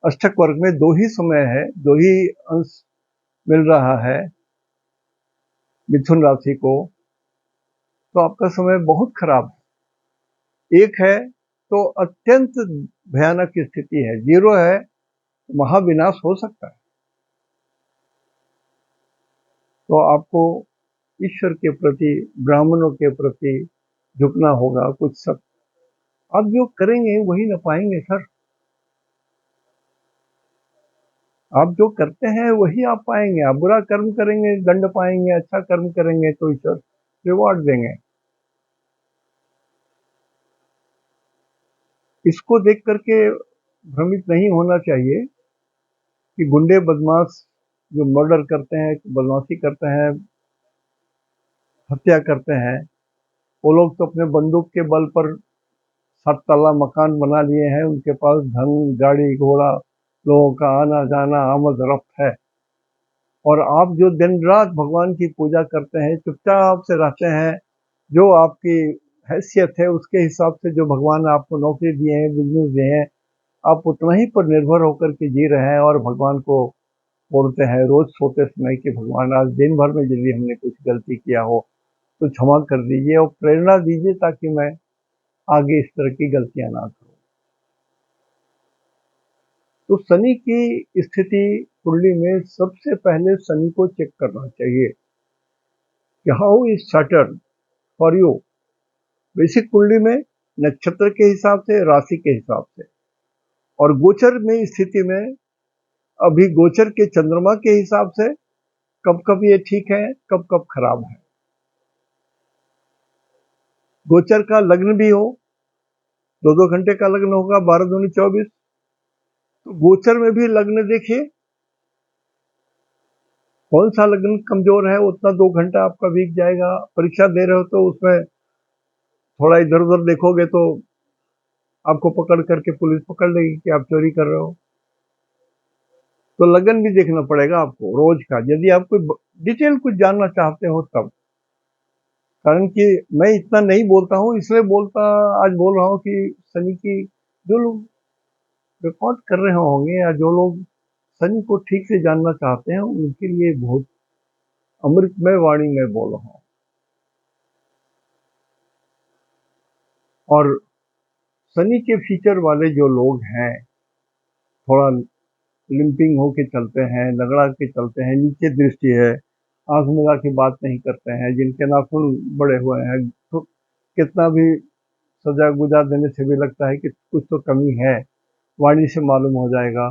Speaker 1: अष्टक वर्ग में 2 ही समय है, 2 ही अंश मिल रहा है मिथुन राशि को, तो आपका समय बहुत खराब है। 1 है तो अत्यंत भयानक स्थिति है, 0 है तो महाविनाश हो सकता है। तो आपको ईश्वर के प्रति, ब्राह्मणों के प्रति झुकना होगा। कुछ सब आप जो करेंगे वही न पाएंगे सर। आप जो करते हैं वही आप पाएंगे। आप बुरा कर्म करेंगे दंड पाएंगे, अच्छा कर्म करेंगे तो ईश्वर रिवॉर्ड देंगे। इसको देख करके भ्रमित नहीं होना चाहिए कि गुंडे बदमाश जो मर्डर करते हैं, बदमाशी करते हैं, हत्या करते हैं, वो लोग तो अपने बंदूक के बल पर 7 तल्ला मकान बना लिए हैं, उनके पास धन, गाड़ी घोड़ा, लोगों का आना जाना आमद रफ्त है। और आप जो दिन रात भगवान की पूजा करते हैं, चुपचाप से रहते हैं, जो आपकी हैसियत है उसके हिसाब से जो भगवान ने आपको नौकरी दिए हैं, बिजनेस दिए हैं, आप उतना ही पर निर्भर होकर के जी रहे हैं और भगवान को बोलते हैं रोज सोते समय कि भगवान आज दिन भर में यदि हमने कुछ गलती किया हो तो क्षमा कर दीजिए और प्रेरणा दीजिए ताकि मैं आगे इस तरह की गलतियां ना करूं। तो शनि की स्थिति कुंडली में सबसे पहले शनि को चेक करना चाहिए कि how is Saturn for you. Basic कुंडली में नक्षत्र के हिसाब से, राशि के हिसाब से, और गोचर में स्थिति में अभी गोचर के चंद्रमा के हिसाब से कब कब ये ठीक है, कब कब खराब है। गोचर का लग्न भी हो, 2-2 घंटे का लग्न होगा, 12 दूनी 24, तो गोचर में भी लग्न देखिए कौन सा लग्न कमजोर है, उतना 2 घंटा आपका बीत जाएगा। परीक्षा दे रहे हो तो उसमें थोड़ा इधर उधर देखोगे तो आपको पकड़ करके पुलिस पकड़ लेगी कि आप चोरी कर रहे हो। तो लगन भी देखना पड़ेगा आपको रोज का, यदि आप कोई डिटेल कुछ जानना चाहते हो तब। कारण कि मैं इतना नहीं बोलता हूँ, इसलिए आज बोल रहा हूँ कि शनि की जो लोग रिकॉर्ड कर रहे होंगे या जो लोग शनि को ठीक से जानना चाहते हैं उनके लिए बहुत अमृतमय वाणी में बोल रहा हूँ। और शनि के फीचर वाले जो लोग हैं, थोड़ा लिंपिंग होके चलते हैं, लगड़ा के चलते हैं, नीचे दृष्टि है, आंख मिला के बात नहीं करते हैं, जिनके नाखून बड़े हुए हैं, तो कितना भी सजा गुजा देने से भी लगता है कि कुछ तो कमी है, वाणी से मालूम हो जाएगा।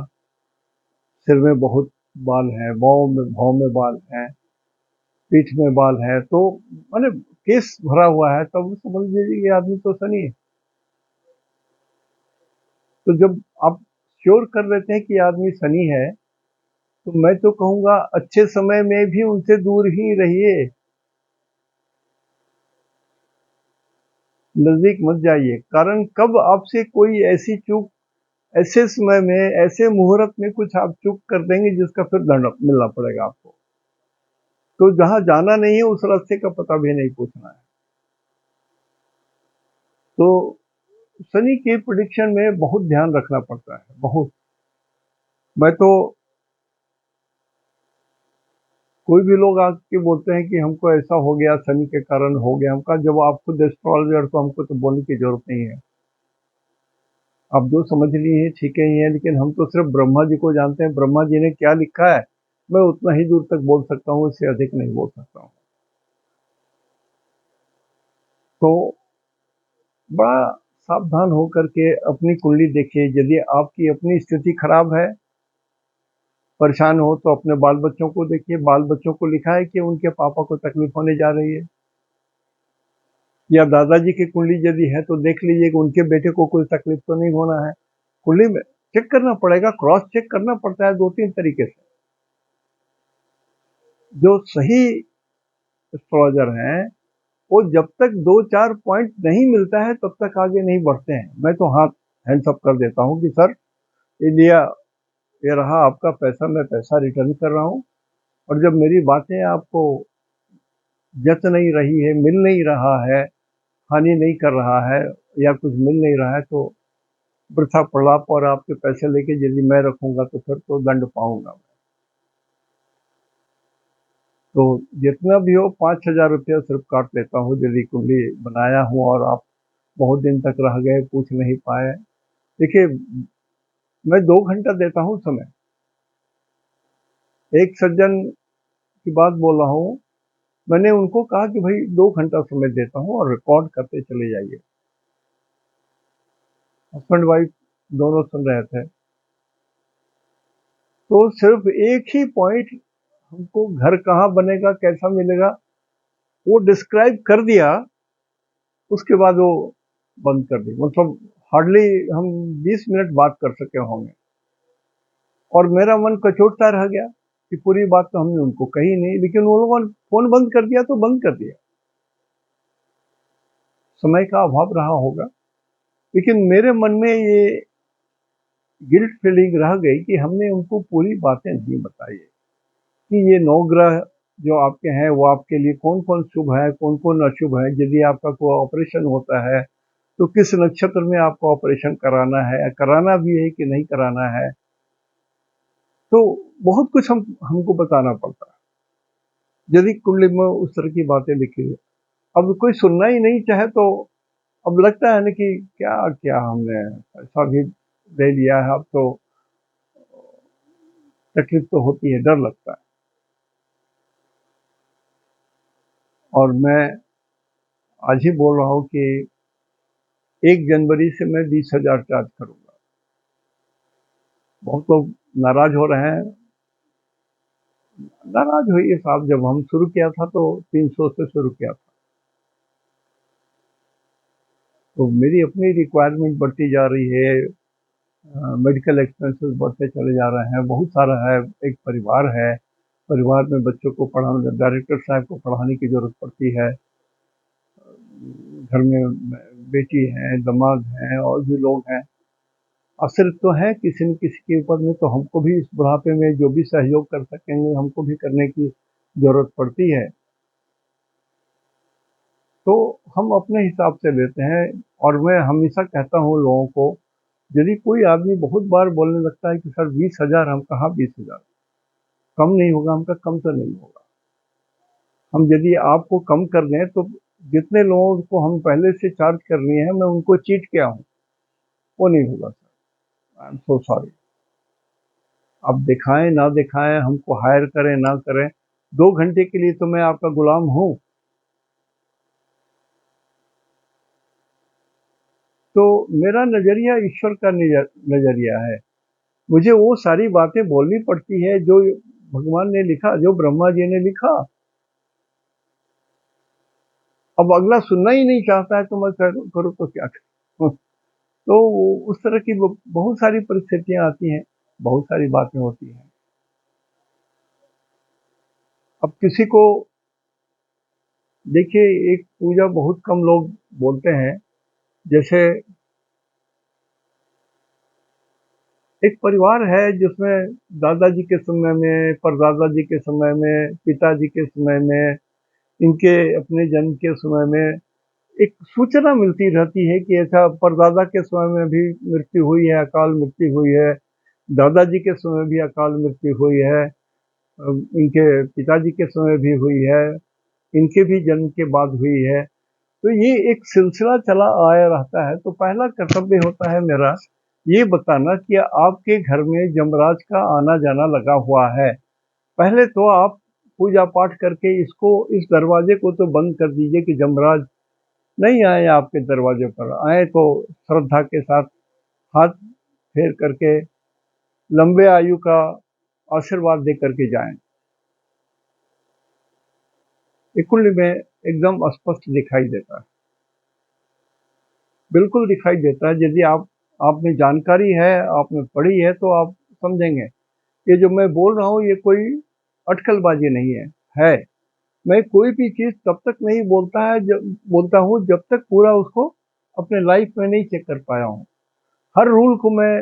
Speaker 1: सिर में बहुत बाल है, भौं में बाल है, पीठ में बाल है, तो माने केस भरा हुआ है, तब समझ लीजिए ये आदमी तो शनि है। तो जब आप श्योर कर लेते हैं कि आदमी शनि है, तो मैं तो कहूंगा अच्छे समय में भी उनसे दूर ही रहिए, नजदीक मत जाइए। कारण कब आपसे कोई ऐसी चूक, ऐसे समय में, ऐसे मुहूर्त में कुछ आप चूक कर देंगे जिसका फिर दंड मिलना पड़ेगा आपको। तो जहां जाना नहीं है उस रास्ते का पता भी नहीं पूछना है। तो शनि के प्रेडिक्शन में बहुत ध्यान रखना पड़ता है, बहुत। मैं तो कोई भी लोग आके बोलते हैं कि हमको ऐसा हो गया, शनि के कारण हो गया। हमका जब आप खुद एस्ट्रोलॉजर, तो हमको तो बोलने की जरूरत नहीं है। आप जो समझ लिए हैं ठीक है ही है, लेकिन हम तो सिर्फ ब्रह्मा जी को जानते हैं। ब्रह्मा जी ने क्या लिखा है, मैं उतना ही दूर तक बोल सकता हूँ, इससे अधिक नहीं बोल सकता हूँ। तो बड़ा सावधान होकर के अपनी कुंडली देखिए। यदि आपकी अपनी स्थिति खराब है, परेशान हो, तो अपने बाल बच्चों को देखिए। बाल बच्चों को लिखा है कि उनके पापा को तकलीफ होने जा रही है, या दादाजी की कुंडली यदि है तो देख लीजिए कि उनके बेटे को कोई तकलीफ तो नहीं होना है। कुंडली में चेक करना पड़ेगा, क्रॉस चेक करना पड़ता है 2-3 तरीके से। जो सही एस्ट्रोलॉजर हैं, वो जब तक 2-4 पॉइंट नहीं मिलता है तब तक आगे नहीं बढ़ते हैं। मैं तो हाथ हैंड्स अप कर देता हूँ कि सर, ये लिया, ये रहा आपका पैसा, मैं पैसा रिटर्न कर रहा हूँ। और जब मेरी बातें आपको जच नहीं रही है, मिल नहीं रहा है, हानि नहीं कर रहा है, या कुछ मिल नहीं रहा है, तो वृथा प्रलाप और आपके पैसे लेके यदि मैं रखूंगा तो फिर तो दंड पाऊंगा मैं। तो जितना भी हो 5,000 रुपया सिर्फ काट लेता हूँ यदि कुंडली बनाया हूँ और आप बहुत दिन तक रह गए, पूछ नहीं पाए। देखिए, मैं 2 घंटा देता हूँ समय। एक सज्जन की बात बोल रहा हूँ, मैंने उनको कहा कि भाई 2 घंटा समय देता हूँ और रिकॉर्ड करते चले जाइए। हस्बैंड वाइफ दोनों सुन रहे थे। तो सिर्फ एक ही पॉइंट, हमको घर कहाँ बनेगा, कैसा मिलेगा, वो डिस्क्राइब कर दिया। उसके बाद वो बंद कर दी। मतलब हार्डली हम 20 मिनट बात कर सके होंगे, और मेरा मन कचोटता रह गया कि पूरी बात तो हमने उनको कही नहीं, लेकिन उन लोगों ने फोन बंद कर दिया तो बंद कर दिया। समय का अभाव रहा होगा, लेकिन मेरे मन में ये गिल्ट फीलिंग रह गई कि हमने उनको पूरी बातें नहीं बताई कि ये 9 ग्रह जो आपके हैं वो आपके लिए कौन कौन शुभ है, कौन कौन अशुभ है। यदि आपका कोई ऑपरेशन होता है तो किस नक्षत्र में आपको ऑपरेशन कराना है, कराना भी है कि नहीं कराना है। तो बहुत कुछ हमको बताना पड़ता है यदि कुंडली में उस तरह की बातें लिखी है। अब कोई सुनना ही नहीं चाहे तो अब लगता है ना कि क्या क्या हमने पैसा भी दे लिया है, अब तो तकलीफ तो होती है, डर लगता है। और मैं आज ही बोल रहा हूँ कि 1 जनवरी से मैं 20,000 चार्ज करूंगा। बहुत लोग नाराज हो रहे हैं। नाराज होइए साहब, जब हम शुरू किया था तो 300 से शुरू किया था। तो मेरी अपनी रिक्वायरमेंट बढ़ती जा रही है, मेडिकल एक्सपेंसेस बढ़ते चले जा रहे हैं, बहुत सारा है। एक परिवार है, परिवार में बच्चों को पढ़ाने, डायरेक्टर साहब को पढ़ाने की जरूरत पड़ती है। घर में बेटी है, दामाद हैं, और भी लोग हैं। आश्रित तो है किसी न किसी के ऊपर में, तो हमको भी इस बुढ़ापे में जो भी सहयोग कर सकेंगे हमको भी करने की जरूरत पड़ती है। तो हम अपने हिसाब से लेते हैं। और मैं हमेशा कहता हूँ लोगों को, यदि कोई आदमी बहुत बार बोलने लगता है कि सर 20,000, हम कहा 20,000 कम नहीं होगा, हमका कम तो नहीं होगा। हम यदि आपको कम कर दें तो जितने लोगों को हम पहले से चार्ज कर लिए हैं, मैं उनको चीट किया हूँ, वो नहीं होगा sir. I am so sorry. आप दिखाएं ना दिखाएं, हमको हायर करें ना करें, 2 घंटे के लिए तो मैं आपका गुलाम हूँ। तो मेरा नजरिया ईश्वर का नजरिया है। मुझे वो सारी बातें बोलनी पड़ती है जो भगवान ने लिखा, जो ब्रह्मा जी ने लिखा। अब अगला सुनना ही नहीं चाहता है तो मैं करूँ तो क्या करूँ। तो उस तरह की बहुत सारी परिस्थितियां आती हैं, बहुत सारी बातें होती हैं। अब किसी को देखिए, एक पूजा बहुत कम लोग बोलते हैं। जैसे एक परिवार है जिसमें दादाजी के समय में, परदादा जी के समय में, पिताजी के समय में, इनके अपने जन्म के समय में एक सूचना मिलती रहती है कि ऐसा परदादा के समय में भी मृत्यु हुई है, अकाल मृत्यु हुई है, दादाजी के समय भी अकाल मृत्यु हुई है। इनके पिताजी के समय भी हुई है, इनके भी जन्म के बाद हुई है। तो ये एक सिलसिला चला आया रहता है। तो पहला कर्तव्य होता है मेरा ये बताना कि आपके घर में यमराज का आना जाना लगा हुआ है। पहले तो आप पूजा पाठ करके इसको, इस दरवाजे को तो बंद कर दीजिए कि यमराज नहीं आए आपके दरवाजे पर। आए तो श्रद्धा के साथ हाथ फेर करके लंबे आयु का आशीर्वाद दे करके जाएं। ये कुंडली में एकदम स्पष्ट दिखाई देता है, बिल्कुल दिखाई देता है। यदि आप में जानकारी है, आपने पढ़ी है, तो आप समझेंगे। ये जो मैं बोल रहा हूँ ये कोई अटकलबाजी नहीं है। मैं कोई भी चीज तब तक नहीं बोलता हूँ जब तक पूरा उसको अपने लाइफ में नहीं चेक कर पाया हूँ। हर रूल को मैं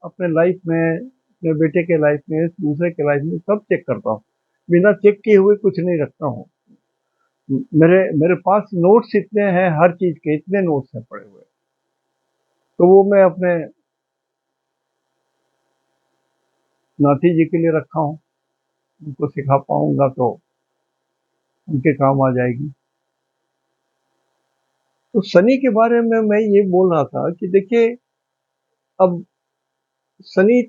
Speaker 1: अपने लाइफ में, अपने बेटे के लाइफ में, दूसरे के लाइफ में सब चेक करता हूँ। बिना चेक किए हुए कुछ नहीं रखता हूँ। मेरे मेरे पास नोट्स इतने हैं, हर चीज के इतने नोट्स हैं पड़े हुए। तो वो मैं अपने नाती जी के लिए रखा हूँ। उनको सिखा पाऊंगा तो उनके काम आ जाएगी। तो शनि के बारे में मैं ये बोल रहा था कि देखिए, अब शनि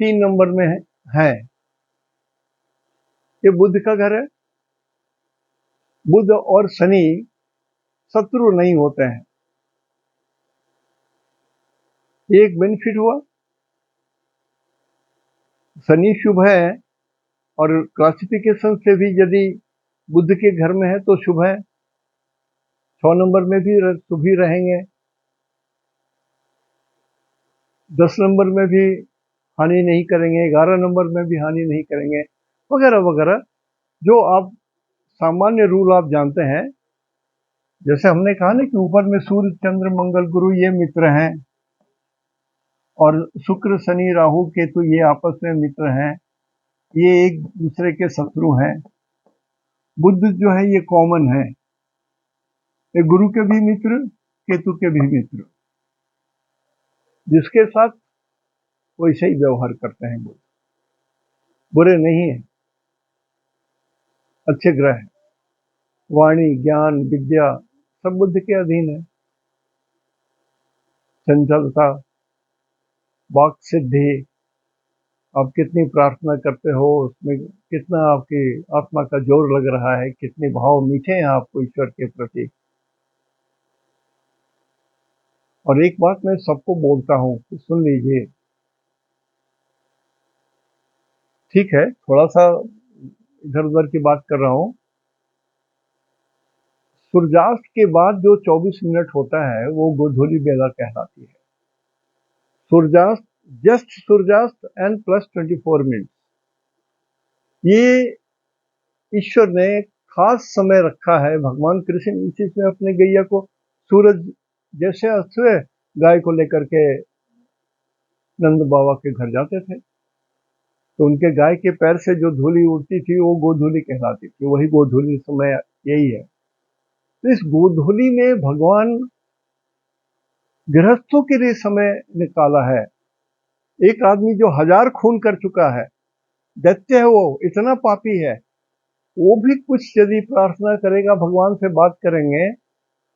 Speaker 1: 3 नंबर में है। ये बुध का घर है। बुध और शनि शत्रु नहीं होते हैं। ये एक बेनिफिट हुआ। शनि शुभ है और क्लासिफिकेशन से भी यदि बुध के घर में है तो शुभ है। 6 नंबर में भी शुभ ही रहेंगे। 10 नंबर में भी हानि नहीं करेंगे। 11 नंबर में भी हानि नहीं करेंगे, वगैरह वगैरह। जो आप सामान्य रूल आप जानते हैं। जैसे हमने कहा ना कि ऊपर में सूर्य चंद्र मंगल गुरु ये मित्र हैं, और शुक्र शनि राहु केतु ये आपस में मित्र हैं। ये एक दूसरे के शत्रु हैं। बुध जो है ये कॉमन है। ये गुरु के भी मित्र, केतु के भी मित्र। जिसके साथ वैसे ही व्यवहार करते हैं बुध। बुरे नहीं है, अच्छे ग्रह हैं। वाणी, ज्ञान, विद्या सब बुध के अधीन है। चंचलता, वाक सिद्धि, आप कितनी प्रार्थना करते हो, उसमें कितना आपकी आत्मा का जोर लग रहा है, कितने भाव मीठे हैं आपको ईश्वर के प्रति। और एक बात मैं सबको बोलता हूँ कि सुन लीजिए। ठीक है, थोड़ा सा इधर उधर की बात कर रहा हूँ। सूर्यास्त के बाद जो 24 मिनट होता है वो गोधूली बेला कहलाती है। सूर्यास्त, जस्ट सूर्यास्त एंड प्लस 24 मिनट, ये ईश्वर ने खास समय रखा है। भगवान कृष्ण इसी में अपने गैया को, सूरज जैसे अस्त हुए गाय को लेकर के नंद बाबा के घर जाते थे, तो उनके गाय के पैर से जो धूली उड़ती थी वो गोधूली कहलाती थी। वही गोधूली समय यही है। तो इस गोधूली में भगवान गृहस्थों के लिए समय निकाला है। एक आदमी जो 1000 खून कर चुका है, दैत्य है, वो इतना पापी है, वो भी कुछ यदि प्रार्थना करेगा, भगवान से बात करेंगे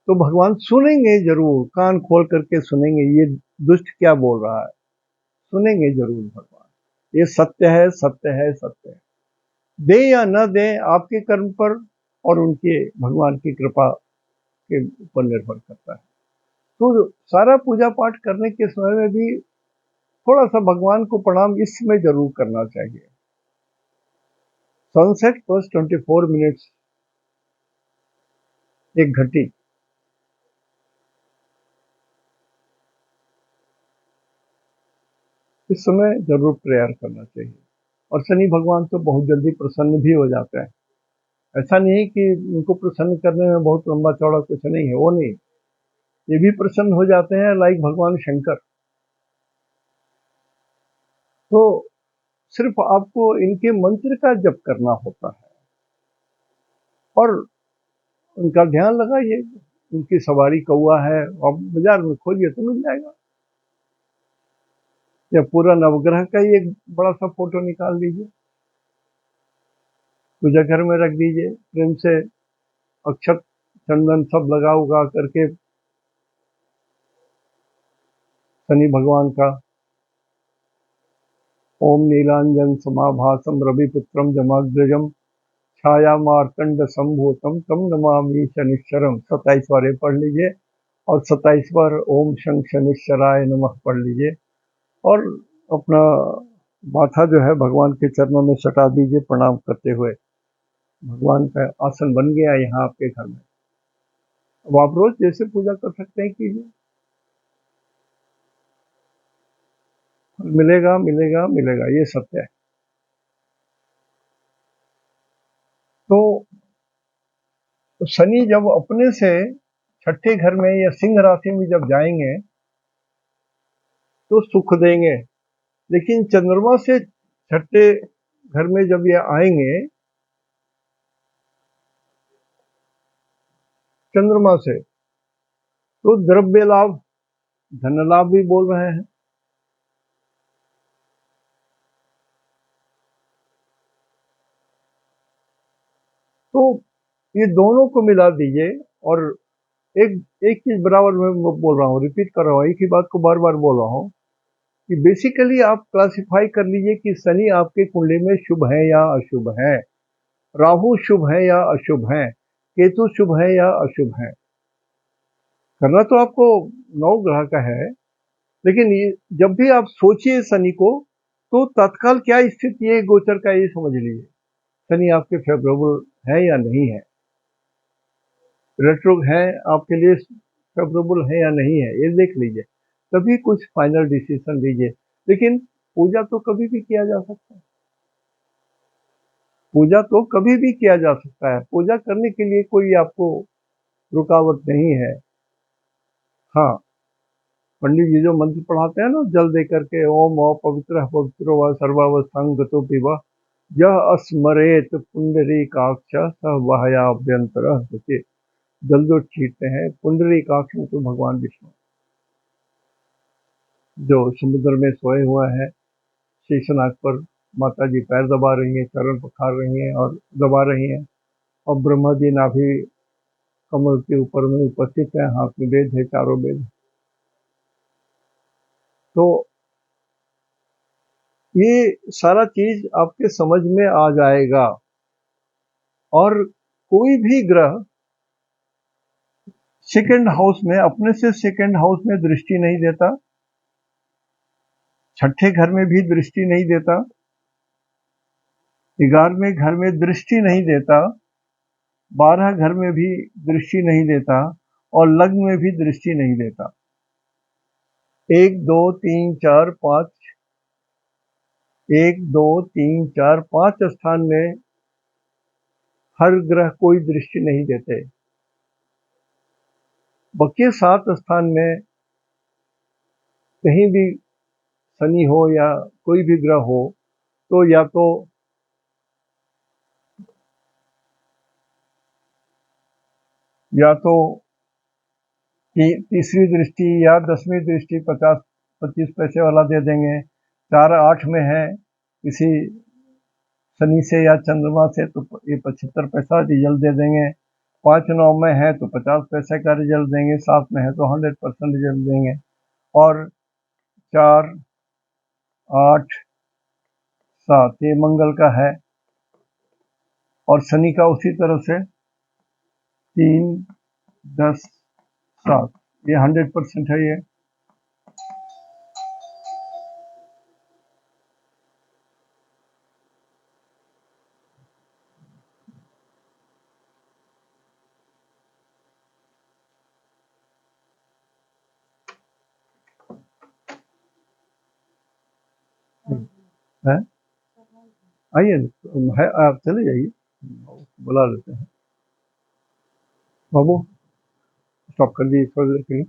Speaker 1: तो भगवान सुनेंगे जरूर। कान खोल करके सुनेंगे, ये दुष्ट क्या बोल रहा है, सुनेंगे जरूर भगवान। ये सत्य है, सत्य है, सत्य है। दे या न दे आपके कर्म पर और उनके भगवान की कृपा के ऊपर निर्भर करता है। तो सारा पूजा पाठ करने के समय में भी थोड़ा सा भगवान को प्रणाम इस समय जरूर करना चाहिए। सनसेट प्लस 24 मिनट्स, एक घंटी, इस समय जरूर प्रेयर करना चाहिए। और शनि भगवान तो बहुत जल्दी प्रसन्न भी हो जाते हैं। ऐसा नहीं कि उनको प्रसन्न करने में बहुत लंबा चौड़ा कुछ नहीं है, वो नहीं। ये भी प्रसन्न हो जाते हैं, लाइक भगवान शंकर। तो सिर्फ आपको इनके मंत्र का जप करना होता है और उनका ध्यान लगाइए। उनकी सवारी कौआ है, आप बाजार में खोजिए तो मिल जाएगा। या पूरा नवग्रह का ही एक बड़ा सा फोटो निकाल लीजिए, पूजा घर में रख दीजिए, प्रेम से अक्षत चंदन सब लगा उगा करके शनि भगवान का। ओम नीलांजन समाभासम रविपुत्रम जमाग्रजम छाया मार्तंड संभूतम तम नमामि शनिश्चरम। 27 बार ये पढ़ लीजिए और 27 बार ओम शं शनिश्चराय नमः पढ़ लीजिए और अपना माथा जो है भगवान के चरणों में सटा दीजिए प्रणाम करते हुए। भगवान का आसन बन गया यहाँ आपके घर में। अब आप रोज जैसे पूजा कर सकते हैं कीजिए, मिलेगा मिलेगा मिलेगा, ये सत्य है। तो शनि जब अपने से छठे घर में या सिंह राशि में जब जाएंगे तो सुख देंगे, लेकिन चंद्रमा से छठे घर में जब ये आएंगे, चंद्रमा से, तो द्रव्य लाभ धन लाभ भी बोल रहे हैं। तो ये दोनों को मिला दीजिए और एक एक चीज बराबर मैं बोल रहा हूँ, रिपीट कर रहा हूँ, एक ही बात को बार बार बोल रहा हूँ कि बेसिकली आप क्लासिफाई कर लीजिए कि शनि आपके कुंडली में शुभ है या अशुभ है, राहु शुभ है या अशुभ है, केतु शुभ है या अशुभ है। करना तो आपको 9 ग्रह का है, लेकिन ये जब भी आप सोचिए शनि को तो तत्काल क्या स्थिति है गोचर का ये समझ लीजिए, शनि आपके फेवरेबल है या नहीं है, रेट्रो है आपके लिए फेवरेबल है या नहीं है, ये देख लीजिए, तभी कुछ फाइनल डिसीजन लीजिए। लेकिन पूजा तो कभी भी किया जा सकता है, पूजा तो कभी भी किया जा सकता है, पूजा करने के लिए कोई आपको रुकावट नहीं है। हाँ, पंडित जी जो मंत्र पढ़ाते हैं ना जल दे करके, ओम पवित्र पवित्र व सर्वावस्थांग गतो पिबा यह स्मरेत पुंडरीकाक्ष स वहयाभ्यंतर। देखिए जल जो छीटते हैं पुंडरीकाक्ष में तो भगवान विष्णु जो समुद्र में सोए हुए हैं, शेषनाग पर माता जी पैर दबा रही हैं, चरण पखार रही हैं और दबा रही हैं, और ब्रह्मा जी नाभि कमल के ऊपर में उपस्थित है, हाथ में वेद है, चारों वेद। तो ये सारा चीज आपके समझ में आ जाएगा। और कोई भी ग्रह सेकंड हाउस में अपने से सेकंड हाउस में दृष्टि नहीं देता, छठे घर में भी दृष्टि नहीं देता, 11वें घर में दृष्टि नहीं देता, 12 घर में भी दृष्टि नहीं देता और लग्न में भी दृष्टि नहीं देता। 1 2 3 4 5 1 2 3 4 5 स्थान में हर ग्रह कोई दृष्टि नहीं देते। बाकी 7 स्थान में कहीं भी शनि हो या कोई भी ग्रह हो तो या तो तीसरी दृष्टि या 10वीं दृष्टि 50-25 पैसे वाला दे देंगे। 4 8 में है किसी शनि से या चंद्रमा से तो ये 75 पैसा रिजल्ट दे देंगे। 5 9 में है तो 50 पैसे का रिजल्ट देंगे। 7 में है तो 100% रिजल्ट देंगे। और 4 8 7 ये मंगल का है और शनि का उसी तरह से 3 10 7 ये 100% है। ये है, आइए है, आप चले जाइए, बुला लेते हैं। बाबू स्टॉप कर दीजिए थोड़ी देर के लिए।